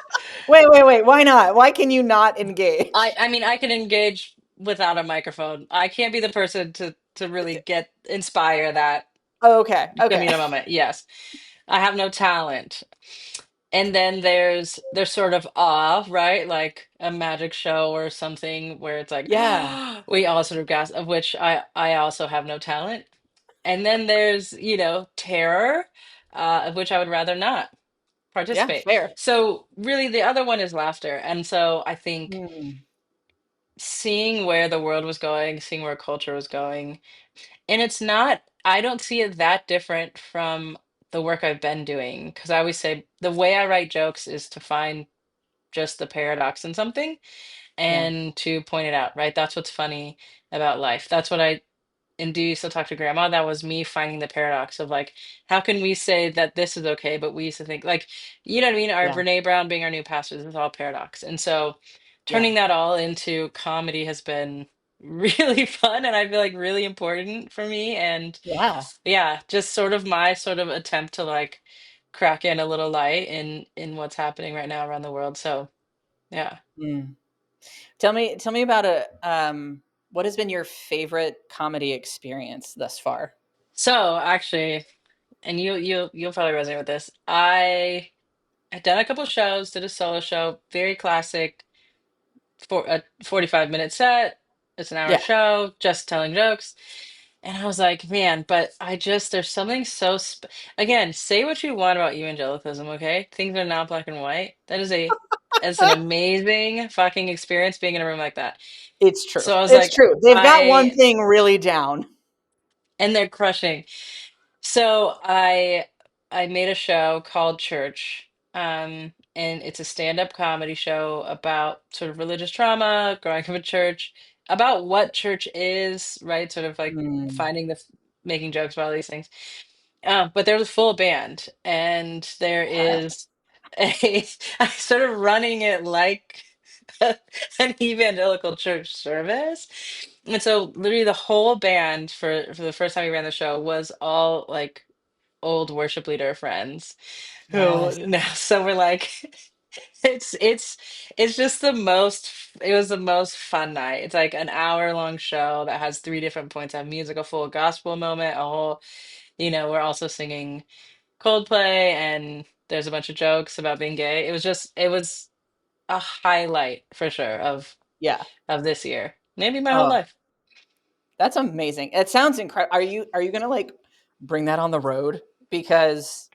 Wait. Why not? Why can you not engage? I mean, I can engage without a microphone. I can't be the person to really get inspire that Oh, okay. Okay. communal moment. Yes, I have no talent. And then there's sort of awe, right? Like a magic show or something where it's like Yeah. we all sort of gasp, of which I also have no talent. And then there's, terror, of which I would rather not Yeah. participate. Fair. So really the other one is laughter. And so I think Mm. seeing where the world was going, seeing where culture was going, and I don't see it that different from the work I've been doing. Because I always say the way I write jokes is to find just the paradox in something Yeah. and to point it out, right? That's what's funny about life. That's what I and Do You Still Talk to Grandma? That was me finding the paradox of like, how can we say that this is okay, but we used to think like, you know what I mean? Our Yeah. Brene Brown being our new pastor, this is all paradox. And so Yeah. turning that all into comedy has been really fun and I feel like really important for me. And Yeah. yeah, just sort of my sort of attempt to like crack in a little light in what's happening right now around the world. So yeah. Mm. Tell me about a what has been your favorite comedy experience thus far? So actually, and you'll probably resonate with this. I had done a couple shows, did a solo show, very classic, for a 45-minute set. It's an hour Yeah. show, just telling jokes. And I was like, man, but there's something again, say what you want about evangelicalism, okay? Things are not black and white. It's an amazing fucking experience being in a room like that. It's true. So I was It's like, true. They've got one I, thing really down. and they're crushing. So I made a show called Church, and it's a stand-up comedy show about sort of religious trauma, growing up in church, about what church is, right? Sort of like Mm, finding making jokes about all these things. But there's a full band, and there is a I started running it like an evangelical church service. And so literally the whole band for the first time we ran the show was all like old worship leader friends who yes. now so we're like it's it's it's just it was the most fun night. It's like an hour long show that has three different points of music, a full gospel moment, a whole, we're also singing Coldplay, and there's a bunch of jokes about being gay. It was a highlight for sure Yeah. of this year. Maybe my whole Oh, life. that's amazing. It sounds incredible. Are you gonna like bring that on the road? Because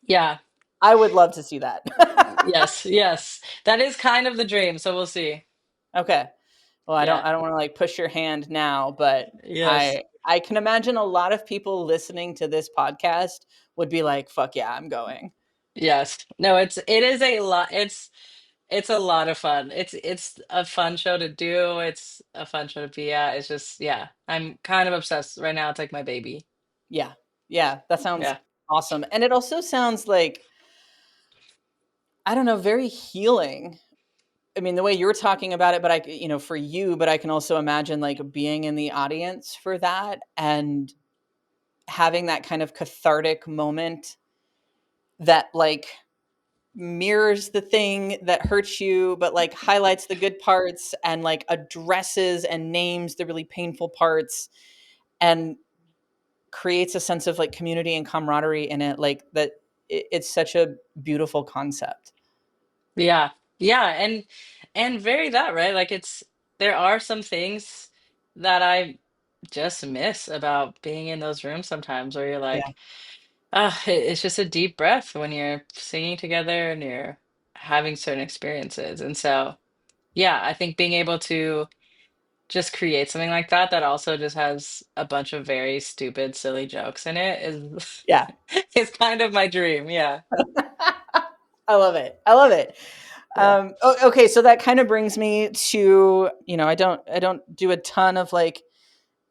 Yeah. I would love to see that. Yes, yes. That is kind of the dream, so we'll see. Okay. Well, I don't Yeah. I don't want to like push your hand now, but Yes. I can imagine a lot of people listening to this podcast would be like, "Fuck yeah, I'm going." Yes. No, it is a lot. It's a lot of fun. It's a fun show to do. It's a fun show to be at. It's just, yeah. I'm kind of obsessed right now. It's like my baby. Yeah. Yeah, that sounds Yeah. awesome. And it also sounds like I don't know, very healing. I mean, the way you're talking about it, but for you, but I can also imagine like being in the audience for that and having that kind of cathartic moment that like mirrors the thing that hurts you, but like highlights the good parts and like addresses and names the really painful parts and creates a sense of like community and camaraderie in it. Like that, it's such a beautiful concept. Yeah. Yeah, and very that, right? Like there are some things that I just miss about being in those rooms sometimes where you're Yeah. like, ah, it's just a deep breath when you're singing together and you're having certain experiences. And so, yeah, I think being able to just create something like that also just has a bunch of very stupid, silly jokes in it is Yeah. is kind of my dream. Yeah. I love it. I love it. Yeah. Okay, so that kind of brings me to, I don't do a ton of like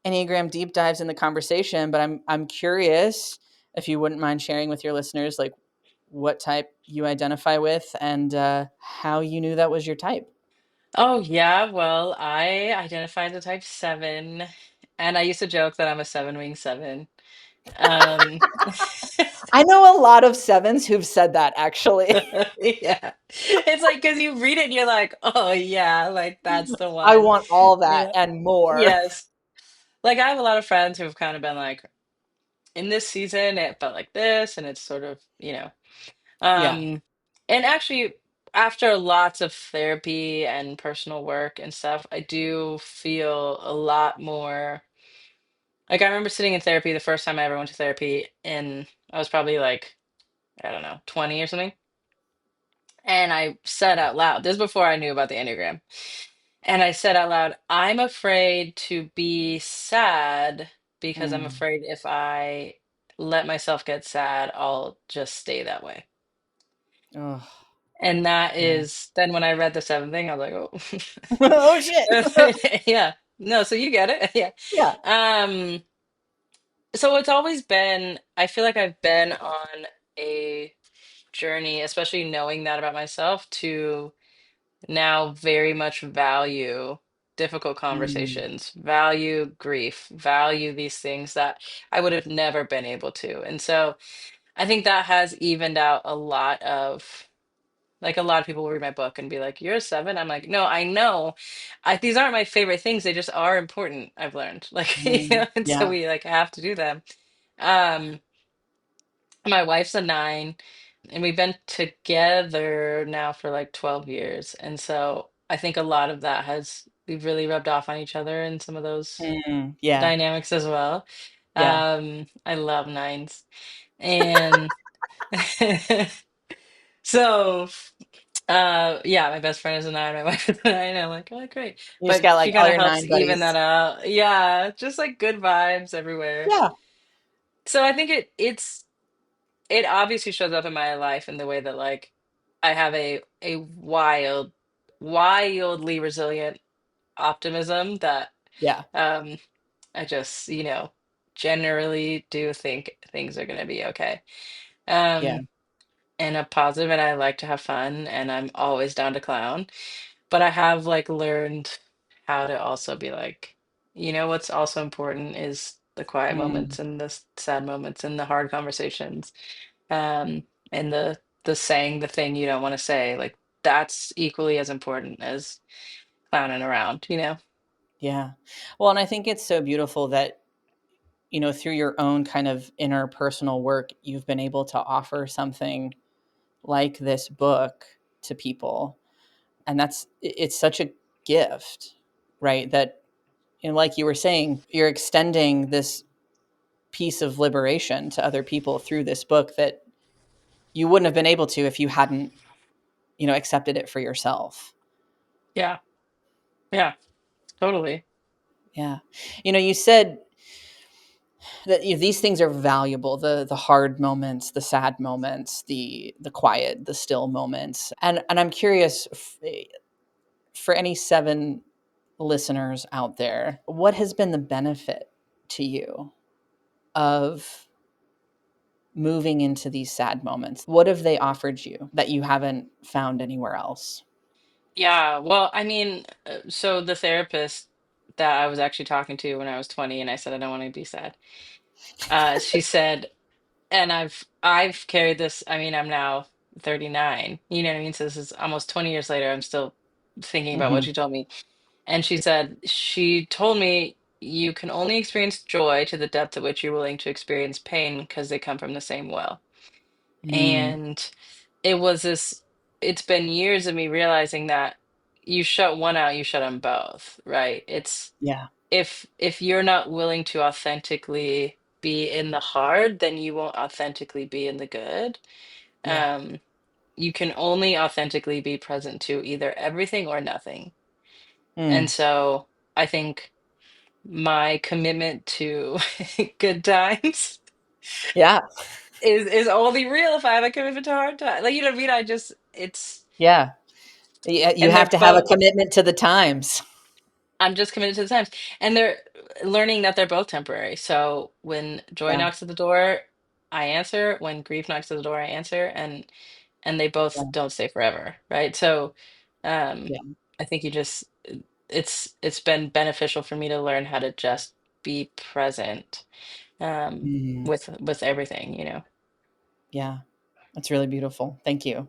Enneagram deep dives in the conversation, but I'm curious if you wouldn't mind sharing with your listeners like what type you identify with and how you knew that was your type. Oh yeah, well, I identify as a type 7, and I used to joke that I'm a seven wing seven. Um I know a lot of sevens who've said that actually. yeah. It's like because you read it and you're like, oh yeah, like that's the I one. want all that Yeah. and more. Yes. Like I have a lot of friends who've kind of been like, in this season it felt like this, and it's sort of, Yeah. Um, and actually, after lots of therapy and personal work and stuff, I do feel a lot more. Like, I remember sitting in therapy the first time I ever went to therapy, and I was probably like, I don't know, 20 or something. And I said out loud, this is before I knew about the Enneagram. And I said out loud, I'm afraid to be sad because I'm Mm. afraid if I let myself get sad, I'll just stay that way. Oh, And that yeah. is then when I read the seventh thing, I was Oh shit. like, oh, yeah. No, so you get it. Yeah. Yeah. Um, so it's always been, I feel like I've been on a journey, especially knowing that about myself, to now very much value difficult Mm. conversations, value grief, value these things that I would have never been able to. And so I think that has evened out a lot of Like a lot of people will read my book and be like, "You're a seven?" I'm like, "No, I know. These aren't my favorite things. They just are important. I've learned, like, and so Yeah. we like have to do them." Um, my wife's a nine, and we've been together now for like 12 years, and so I think a lot of that has we've really rubbed off on each other in some of those Yeah. dynamics as well. Yeah. I love nines, and so. Yeah, my best friend is a nine, my wife is a nine. I'm like, oh, great. You just But got she like kind all of your helps nine even that buddies. out. Yeah, just like good vibes everywhere. Yeah. So I think it obviously shows up in my life in the way that like I have a wildly resilient optimism that Yeah. um I just, generally do think things are gonna be okay. Yeah. Um and a positive, and I like to have fun, and I'm always down to clown. But I have like learned how to also be like, what's also important is the quiet Mm, moments and the sad moments and the hard conversations. And the saying the thing you don't want to say. Like that's equally as important as clowning around. yeah. Well, and I think it's so beautiful that, through your own kind of inner personal work, you've been able to offer something like this book to people. And it's such a gift, right? That, like you were saying, you're extending this piece of liberation to other people through this book that you wouldn't have been able to if you hadn't, accepted it for yourself. Yeah. Yeah, totally. Yeah. You said that these things are valuable, the hard moments, the sad moments, the quiet, the still moments. And I'm curious, for any seven listeners out there, what has been the benefit to you of moving into these sad moments? What have they offered you that you haven't found anywhere else? Yeah, well, I mean, so the therapist that I was actually talking to when I was 20 and I said I don't want to be sad. She said, and I've carried this, I mean, I'm now 39, you know what I mean? So this is almost 20 years later, I'm still thinking about what Hmm. she told me. And she said, she told me you can only experience joy to the depth at which you're willing to experience pain because they come from the same well. Mm, And it was this, it's been years of me realizing that you shut one out, you shut them both, right? It's yeah, if you're not willing to authentically be in the hard, then you won't authentically be in the good. yeah. Um, you can only authentically be present to either everything or nothing. And Mm, so I think my commitment to good times yeah, is only real if I have a commitment to hard times. Like, you know what I mean? It's, yeah. You and have they're to have a both, commitment to the times. I'm just committed to the times. And they're learning that they're both temporary. So when joy Yeah, knocks at the door, I answer. When grief knocks at the door, I answer. And they both yeah, don't stay forever, right? So um yeah. I think it's been beneficial for me to learn how to just be present um Mm, with everything. yeah. That's really beautiful. Thank you.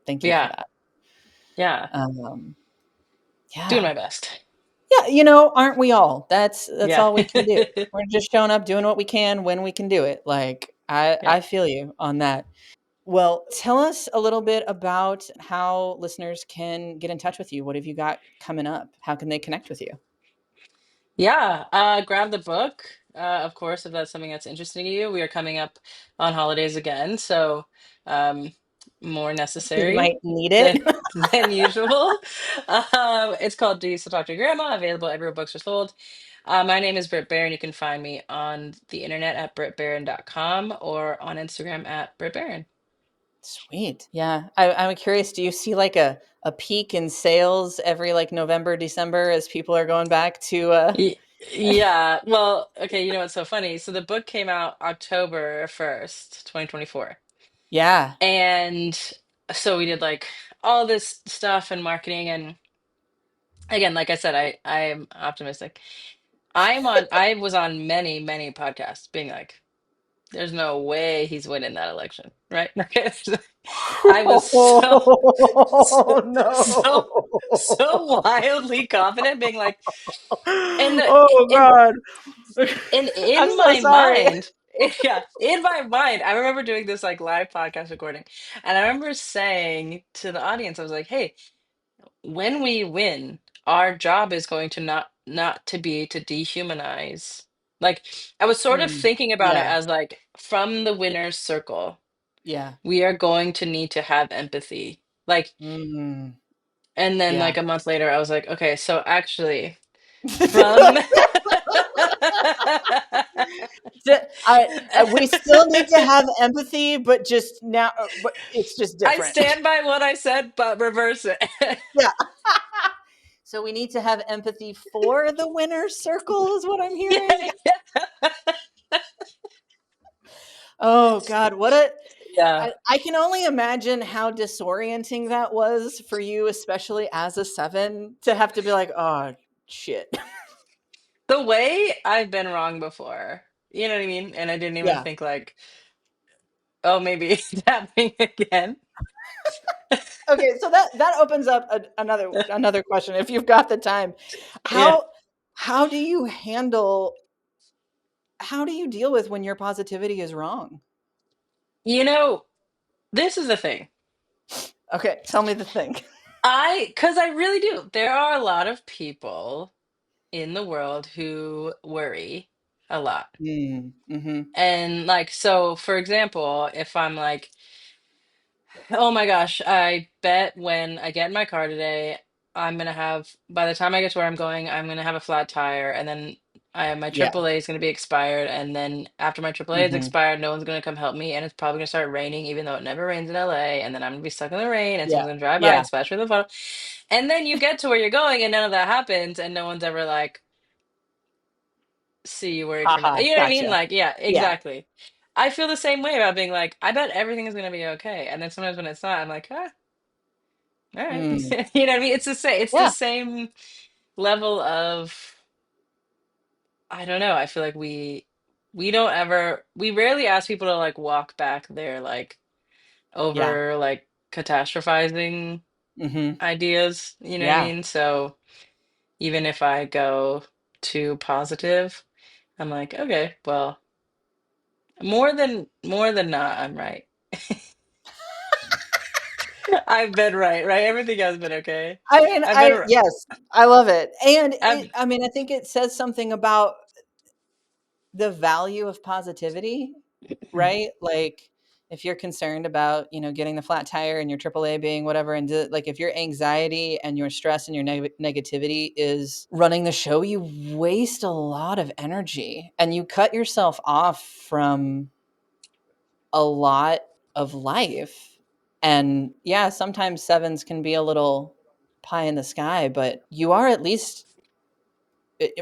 Thank you for Yeah, that. yeah. Um, Doing yeah. my best. Yeah, aren't we all? That's Yeah. all we can do. We're just showing up, doing what we can when we can do it. Like Yeah. I feel you on that. Well, tell us a little bit about how listeners can get in touch with you. What have you got coming up? How can they connect with you? Yeah, grab the book, of course, if that's something that's interesting to you. We are coming up on holidays again, so um, more You necessary might need than it. than usual. It's called Do You Still Talk to Your Grandma? Available everywhere books are sold. My name is Brit Barron. You can find me on the internet at britbarron.com or on Instagram at Brit Barron. Sweet. Yeah. I'm curious, do you see like a peak in sales every like November, December as people are going back to Yeah, well, okay, you know what's so funny? So the book came out October 1st, 2024. yeah. And so we did like all this stuff and marketing. And again, like I said, I'm optimistic. I was on many, many podcasts being like, there's no way he's winning that election. right? Okay, I was Oh so no. so wildly confident, being like, and the Oh and God. and I'm in so my sorry. mind, yeah, in my mind, I remember doing this like live podcast recording, and I remember saying to the audience, I was like, "Hey, when we win, our job is going to not to be to dehumanize." Like, I was sort of Mm, thinking about it yeah, as like from the winner's circle, yeah. we are going to need to have empathy. Like, Mm, and then yeah. like a month later, I was like, okay, so actually from We still need to have empathy, but just now, but it's just I different. stand by what I said, but reverse it. Yeah. So we need to have empathy for the winner's circle, is what I'm Yeah, hearing. yeah. Oh God, what a Yeah. I can only imagine how disorienting that was for you, especially as a seven, to have to be like, oh shit. The way I've been wrong before. You know what I mean? And I didn't even Yeah. think like, oh, maybe it's happening again. Okay, so that opens up another question if you've got the time. Yeah. How how do you handle how do you deal with when your positivity is wrong? You know, this is the thing. Okay, tell me the thing. Because I really do. There are a lot of people in the world who worry a lot. Mm, mhm. And like, so for example, if I'm like, oh my gosh, I bet when I get in my car today, I'm gonna have, by the time I get to where I'm going, I'm gonna have a flat tire, and then my Yeah. AAA is gonna be expired, and then after my AAA is Mhm. expired, no one's gonna come help me, and it's probably gonna start raining, even though it never rains in LA, and then I'm gonna be stuck in the rain, and Yeah. someone's gonna drive by Yeah. and splash me with a photo, and then you get to where you're going, and none of that happens, and no one's ever like, see you worried for nothing. Haha, You know what I mean? gotcha. Like, yeah, Yeah. exactly. I feel the same way about being like, I bet everything is gonna be okay, and then sometimes when it's not, I'm like, ah. All right. Mm. You know what I mean? It's the Yeah. same level of, I don't know. I feel like we rarely ask people to like walk back their like Yeah. over like catastrophizing Mhm. ideas, you know what I Yeah. mean? So even if I go too positive, I'm like, okay, well, more than not, I'm right. I've been right, right? Everything has been okay. I mean, I've been I r- yes, I love it. And I've I mean, I think it says something about the value of positivity, right? Like if you're concerned about, getting the flat tire and your AAA being whatever, and like if your anxiety and your stress and your negativity is running the show, you waste a lot of energy and you cut yourself off from a lot of life. And yeah, sometimes sevens can be a little pie in the sky, but you are at least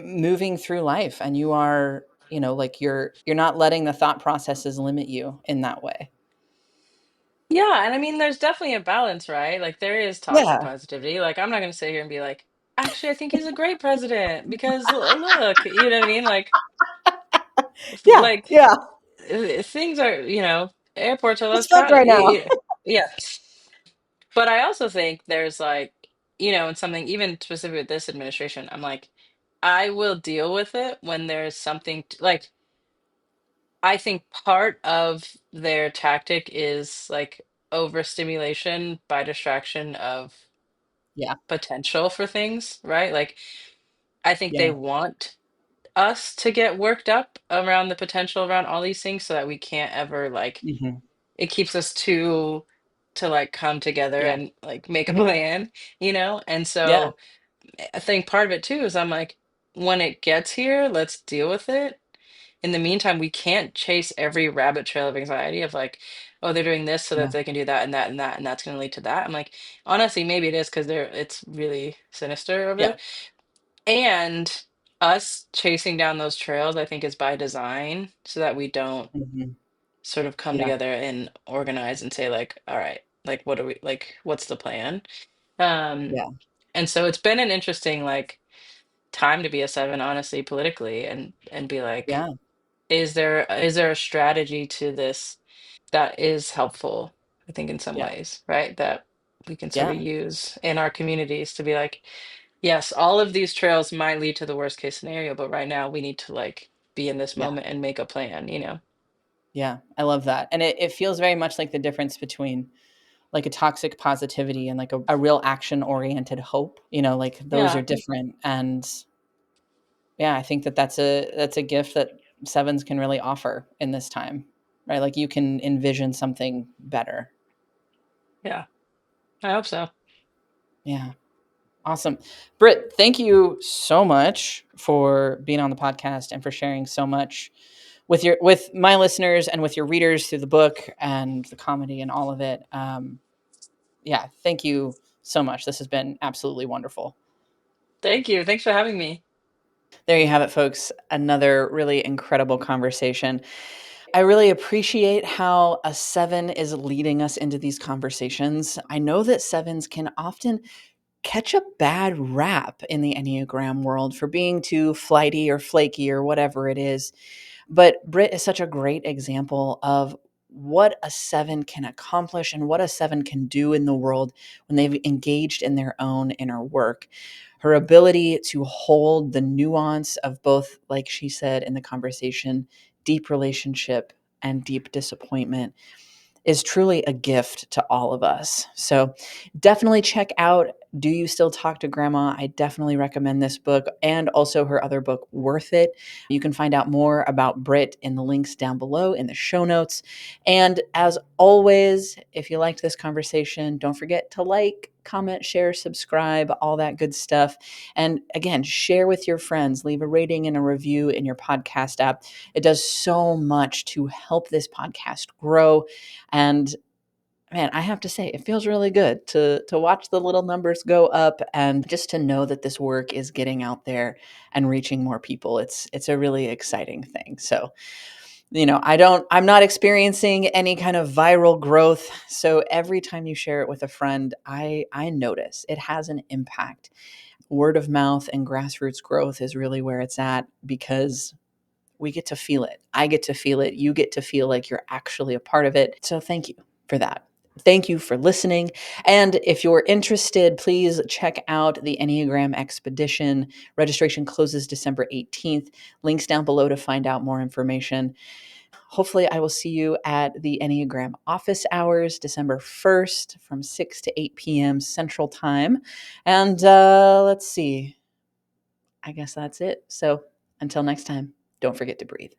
moving through life and you are, like you're not letting the thought processes limit you in that way. Yeah, and I mean, there's definitely a balance, right? Like, there is toxic Yeah. positivity. Like, I'm not going to sit here and be like, actually, I think he's a great president because look, you know what I mean? Yeah. Like Yeah. things are, airports are It's less fucked crowded. right now. Yeah. But I also think there's like, and something even specific with this administration, I'm like, I will deal with it when there's something like, I think part of their tactic is like overstimulation by distraction of Yeah. potential for things, right? Like, I think they Yeah. want us to get worked up around the potential around all these things so that we can't ever like, Hmm. it keeps us to like come together Yeah. and like make a plan, And Yeah. so I think part of it too is I'm like, when it gets here, let's deal with it. In the meantime, we can't chase every rabbit trail of anxiety of like, oh, they're doing this so that Yeah. they can do that and that and that, and that's going to lead to that. I'm like, honestly, maybe it is because it's really sinister over Yeah. there. And us chasing down those trails, I think, is by design so that we don't Hmm. sort of come Yeah. together and organize and say like, all right, like what are we like, what's the plan? Yeah. And so it's been an interesting like time to be a seven, honestly, politically, and be like, Yeah. is there a strategy to this? that is helpful, I think, in some Yeah. ways, right? That we can sort of Yeah. use in our communities to be like, yes, all of these trails might lead to the worst case scenario, but right now we need to like be in this Yeah. moment and make a plan, you know? Yeah. I love that. And it feels very much like the difference between like a toxic positivity and like a real action oriented hope, like those are Yeah, different. And yeah, I think that that's a gift that sevens can really offer in this time, right? Like you can envision something better. yeah, I hope so. Yeah. Awesome. Britt, thank you so much for being on the podcast and for sharing so much with my listeners and with your readers through the book and the comedy and all of it. Yeah, thank you so much. This has been absolutely wonderful. Thank you. Thanks for having me. There you have it, folks. Another really incredible conversation. I really appreciate how a seven is leading us into these conversations. I know that sevens can often catch a bad rap in the Enneagram world for being too flighty or flaky or whatever it is. But Britt is such a great example of what a seven can accomplish and what a seven can do in the world when they've engaged in their own inner work. Her ability to hold the nuance of both, like she said in the conversation, deep relationship and deep disappointment is truly a gift to all of us. So definitely check out Do You Still Talk to Grandma? I definitely recommend this book and also her other book, Worth It. You can find out more about Britt in the links down below in the show notes. And as always, if you liked this conversation, don't forget to like, comment, share, subscribe, all that good stuff. And again, share with your friends, leave a rating and a review in your podcast app. It does so much to help this podcast grow. And man, I have to say, it feels really good to watch the little numbers go up and just to know that this work is getting out there and reaching more people. It's a really exciting thing. So, I'm not experiencing any kind of viral growth. So every time you share it with a friend, I notice it has an impact. Word of mouth and grassroots growth is really where it's at because we get to feel it. I get to feel it. You get to feel like you're actually a part of it. So thank you for that. Thank you for listening. And if you're interested, please check out the Enneagram Expedition. Registration closes December 18th. Links down below to find out more information. Hopefully, I will see you at the Enneagram office hours December 1st from 6 to 8 p.m. Central Time. And let's see. I guess that's it. So until next time, don't forget to breathe.